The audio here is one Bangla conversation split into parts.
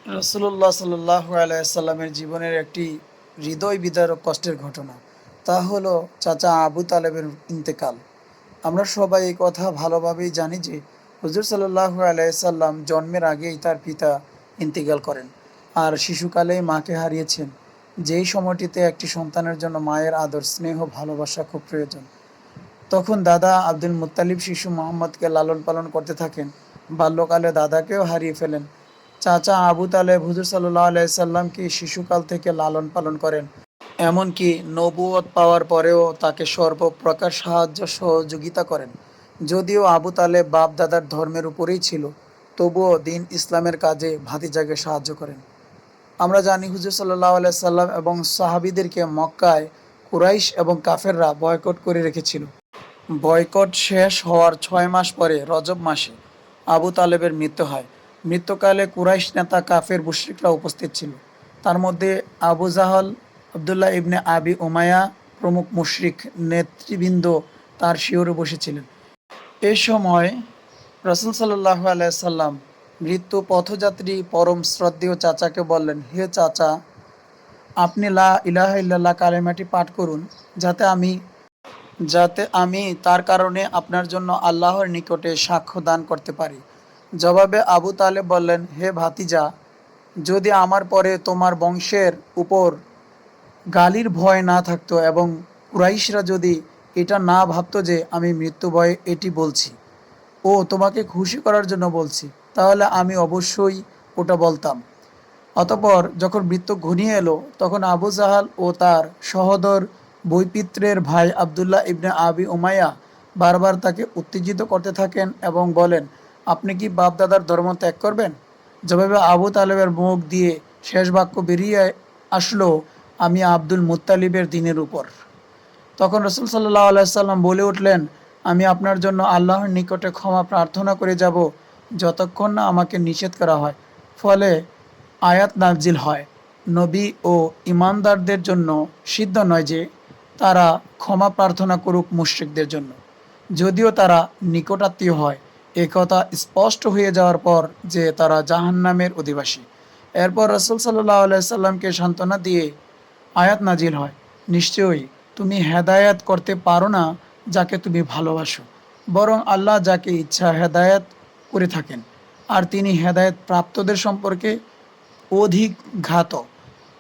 রাসূলুল্লাহ সাল্লাল্লাহু আলাইহি সাল্লামের জীবনের একটি হৃদয় বিদারক কষ্টের ঘটনা। তা হলো চাচা আবু তালেবের ইন্তেকাল। আমরা সবাই এই কথা ভালোভাবেই জানি যে হুজুর সাল্লাল্লাহু আলাইহি সাল্লাম জন্মের আগেই তার পিতা ইন্তেকাল করেন আর শিশুকালেই মাকে হারিয়েছেন। যেই সময়টিতে একটি সন্তানের জন্য মায়ের আদর, স্নেহ, ভালোবাসা খুব প্রয়োজন। তখন দাদা আব্দুল মুত্তালিব শিশু মোহাম্মদকে লালন পালন করতে থাকেন। বাল্যকালে দাদাকেও হারিয়ে ফেলেন। চাচা আবু তালেব হুজুর সাল্লাল্লাহু আলাইহি সাল্লামকে শিশুকাল থেকে লালন পালন করেন। এমনকি নবুয়ত পাওয়ার পরেও তাকে সর্বপ্রকার সাহায্য সহযোগিতা করেন। যদিও আবু তালেব বাপ দাদার ধর্মের উপরেই ছিল, তবুও দিন ইসলামের কাজে ভাতিজাকে সাহায্য করেন। আমরা জানি হুজুর সাল্লাল্লাহু আলাইহি সাল্লাম এবং সাহাবীদেরকে মক্কায় কুরাইশ এবং কাফেররা বয়কট করে রেখেছিল। বয়কট শেষ হওয়ার 6 মাস পরে রজব মাসে আবু তালেবের মৃত্যু হয়। মৃত্যুকালে কুরাইশ নেতা কাফের মুশরিকরা উপস্থিত ছিল। তার মধ্যে আবু জাহল, আবদুল্লাহ ইবনে আবি উমায়া প্রমুখ মুশরিক নেতৃবৃন্দ তার শিয়রে বসেছিলেন। এ সময় রাসূল সাল্লাল্লাহু আলাইহি সাল্লাম মৃত্যু পথযাত্রী পরম শ্রদ্ধেয় চাচাকে বললেন, হে চাচা, আপনি লা ইলাহা ইল্লাল্লাহ কালেমাটি পাঠ করুন, যাতে আমি তার কারণে আপনার জন্য আল্লাহর নিকটে সাক্ষ্য দান করতে পারি। জবাবে আবু তালেব বললেন, হে ভাতিজা, যদি আমার পরে তোমার বংশের উপর গালির ভয় না থাকতো এবং কুরাইশরা যদি এটা না ভাবতো যে আমি মৃত্যু ভয়ে এটি বলছি ও তোমাকে খুশি করার জন্য বলছি, তাহলে আমি অবশ্যই ওটা বলতাম। অতঃপর যখন মৃত্যু ঘনিয়ে এলো, তখন আবু জাহাল ও তার সহোদর বৈপিত্রের ভাই আবদুল্লাহ ইবনে আবি উমাইয়া বারবার তাকে উত্তেজিত করতে থাকেন এবং বলেন, আপনি কি বাপদাদার ধর্ম ত্যাগ করবেন? জবাবে আবু তালেবের মুখ দিয়ে শেষ বাক্য বেরিয়ে আসলো, আমি আব্দুল মুত্তালিবের দিনের উপর। তখন রসুল সাল্লাহ আলাইসাল্লাম বলে উঠলেন, আমি আপনার জন্য আল্লাহর নিকটে ক্ষমা প্রার্থনা করে যাব যতক্ষণ না আমাকে নিষেধ করা হয়। ফলে আয়াত নাজিল হয়, নবী ও ইমানদারদের জন্য সিদ্ধ নয় যে তারা ক্ষমা প্রার্থনা করুক মুশরিকদের জন্য, যদিও তারা নিকটাত্মীয় হয়। এ কথা স্পষ্ট হয়ে যাওয়ার পর যে তারা জাহান্নামের অধিবাসী। এরপর রসুল সাল্লাহ আলাইসাল্লামকে সান্ত্বনা দিয়ে আয়াত নাজিল হয়, নিশ্চয়ই তুমি হেদায়াত করতে পারো না যাকে তুমি ভালোবাসো, বরং আল্লাহ যাকে ইচ্ছা হেদায়াত করে থাকেন, আর তিনি হেদায়েত প্রাপ্তদের সম্পর্কে অধিক ঘাত।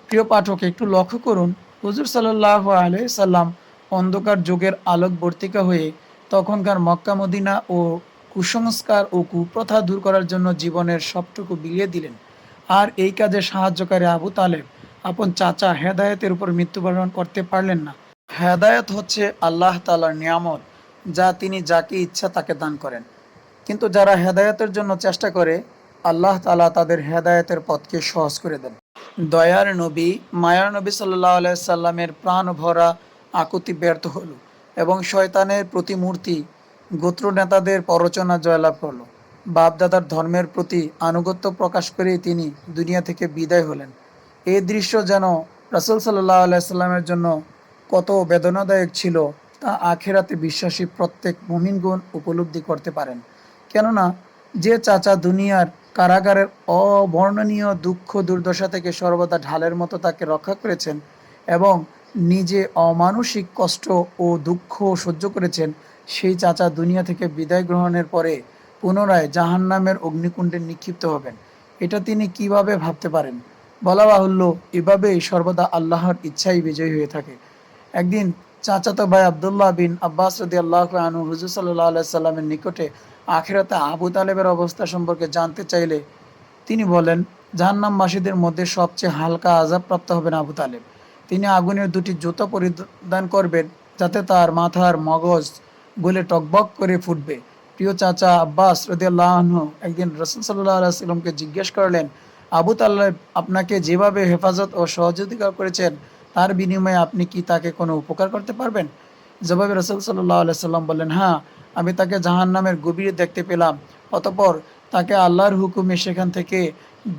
প্রিয় পাঠক, একটু লক্ষ্য করুন, হুজুর সাল্লাল্লাহু আলাইহি সাল্লাম অন্ধকার যুগের আলোকবর্তিকা হয়ে তখনকার মক্কা মদিনা ও কুসংস্কার ও কুপ্রথা দূর করার জন্য জীবনের সবটুকু বিলিয়ে দিলেন। আর এই কাজে সাহায্যকারী আবু তালেব আপন চাচা হেদায়েতের উপর মৃত্যুবরণ করতে পারলেন না। হেদায়েত হচ্ছে আল্লাহ তাআলার নিয়ামত, যা তিনি যাকে ইচ্ছা তাকে দান করেন। কিন্তু যারা হেদায়েতের জন্য চেষ্টা করে, আল্লাহ তাআলা তাদের হেদায়েতের পথকে সহজ করে দেন। দয়ার নবী, মায়ার নবী সাল্লাল্লাহু আলাইহি সাল্লামের প্রাণ ভরা আকুতি ব্যর্থ হলো এবং শয়তানের প্রতিমূর্তি গোত্র নেতাদের প্ররোচনা জয়লাভ করলো। বাপদাদার ধর্মের প্রতি আনুগত্য প্রকাশ করেই তিনি দুনিয়া থেকে বিদায় হলেন। এই দৃশ্য যেন রাসূল সাল্লাল্লাহু আলাইহি সাল্লামের জন্য কত বেদনাদায়ক ছিল তা আখিরাতে বিশ্বাসী প্রত্যেক মুমিনগণ উপলব্ধি করতে পারেন। কেননা যে চাচা দুনিয়ার কারাগারের অবর্ণনীয় দুঃখ দুর্দশা থেকে সর্বদা ঢালের মতো তাকে রক্ষা করেছেন এবং নিজে অমানসিক কষ্ট ও দুঃখ সহ্য করেছেন, সেই চাচা দুনিয়া থেকে বিদায় গ্রহণের পরে পুনরায় জাহান্নামের অগ্নিকুণ্ডে নিক্ষিপ্ত হবেন, এটা তিনি কিভাবে ভাবতে পারেন? বলা বাহুল্য, এভাবেই সর্বদা আল্লাহর ইচ্ছাই বিজয়ী হয়ে থাকে। একদিন চাচাতো ভাই আবদুল্লাহ বিন আব্বাস রাদিয়াল্লাহু আনহু হুজুর সাল্লাল্লাহু আলাইহি সাল্লামের নিকটে আখিরাতে আবু তালেবের অবস্থা সম্পর্কে জানতে চাইলে তিনি বলেন, জাহান্নামবাসীদের মধ্যে সবচেয়ে হালকা আযাবপ্রাপ্ত হবেন আবু তালেব। তিনি আগুনের দুটি জুতা পরিধান করবেন যাতে তার মাথার মগজ গলে টকবক করে ফুটবে। প্রিয় চাচা আব্বাস রাদিয়াল্লাহু আনহু একদিন রাসূল সাল্লাল্লাহু আলাইহি সাল্লামকে জিজ্ঞেস করলেন, আবু তালেব আপনাকে যেভাবে হেফাজত ও সহযোগিতা করেছেন, তার বিনিময়ে আপনি কি তাকে কোনো উপকার করতে পারবেন? জবাবে রাসূল সাল্লাল্লাহু আলাইহি সাল্লাম বললেন, হ্যাঁ, আমি তাকে জাহান্নামের গভীরে দেখতে পেলাম। অতঃপর তাকে আল্লাহর হুকুমে সেখান থেকে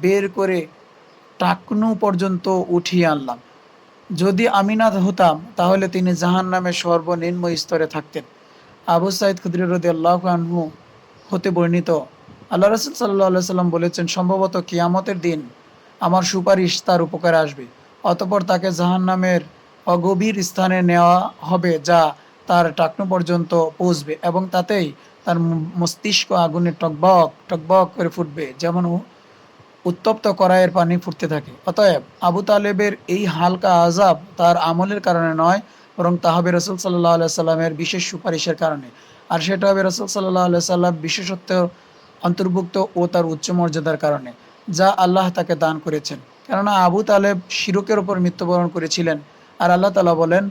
বের করে টাকনু পর্যন্ত উঠিয়ে আনলাম। যদি আমি না হতাম তাহলে তিনি জাহান্নামের সর্বনিম্ন স্তরে থাকতেন। আবু সাঈদ খুদরি রাদিয়াল্লাহু আনহু হতে বর্ণিত, আল্লাহ রাসূল সাল্লাল্লাহু আলাইহি সাল্লাম বলেছেন, সম্ভবত কিয়ামতের দিন আমার সুপারিশ তার উপকারে আসবে। অতঃপর তাকে জাহান্নামের অগভীর স্থানে নেওয়া হবে, যা তার টাকনু পর্যন্ত পৌঁছবে এবং তাতেই তার মস্তিষ্ক আগুনে টকবক টকবক করে ফুটবে, যেমন উত্তপ্ত কড়াইয়ের পানি ফুটতে থাকে। অতএব আবু তালেবের এই হালকা আযাব তার আমলের কারণে নয়, বরং তা হবে রাসূল সাল্লাল্লাহু আলাইহি সাল্লামের বিশেষ সুপারিশের কারণে। আর সেটা হবে রাসূল সাল্লাল্লাহু আলাইহি সাল্লাম বিশেষত্ব অন্তর্ভুক্ত ও তার উচ্চ মর্যাদার কারণে, যা আল্লাহ তাকে দান করেছেন। কেননা আবু তালেব শিরকের উপর মৃত্যুবরণ করেছিলেন, আর আল্লাহ তাআলা বলেন,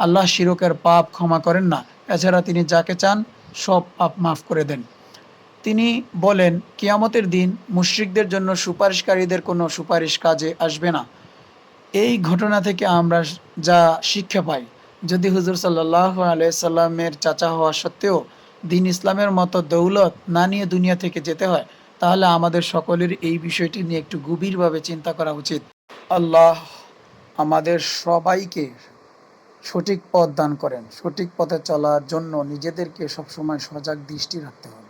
আল্লাহ শিরকের পাপ ক্ষমা করেন না, এছাড়া তিনি যাকে চান সব পাপ মাফ করে দেন। তিনি বলেন, কিয়ামতের দিন মুশরিকদের জন্য সুপারিশকারীদের কোনো সুপারিশ কাজে আসবে না। এই ঘটনা থেকে আমরা যা শিক্ষা পাই, যদি হুজুর সাল্লাল্লাহু আলাইহি সাল্লামের চাচা হওয়া সত্ত্বেও দ্বীন ইসলামের মতো দৌলত না নিয়ে দুনিয়া থেকে যেতে হয়, তাহলে আমাদের সকলের এই বিষয়টি নিয়ে একটু গভীরভাবে চিন্তা করা উচিত। আল্লাহ আমাদের সবাইকে সঠিক পথ দান করেন। সঠিক পথে চলার জন্য নিজেদেরকে সবসময় সজাগ দৃষ্টি রাখতে হবে।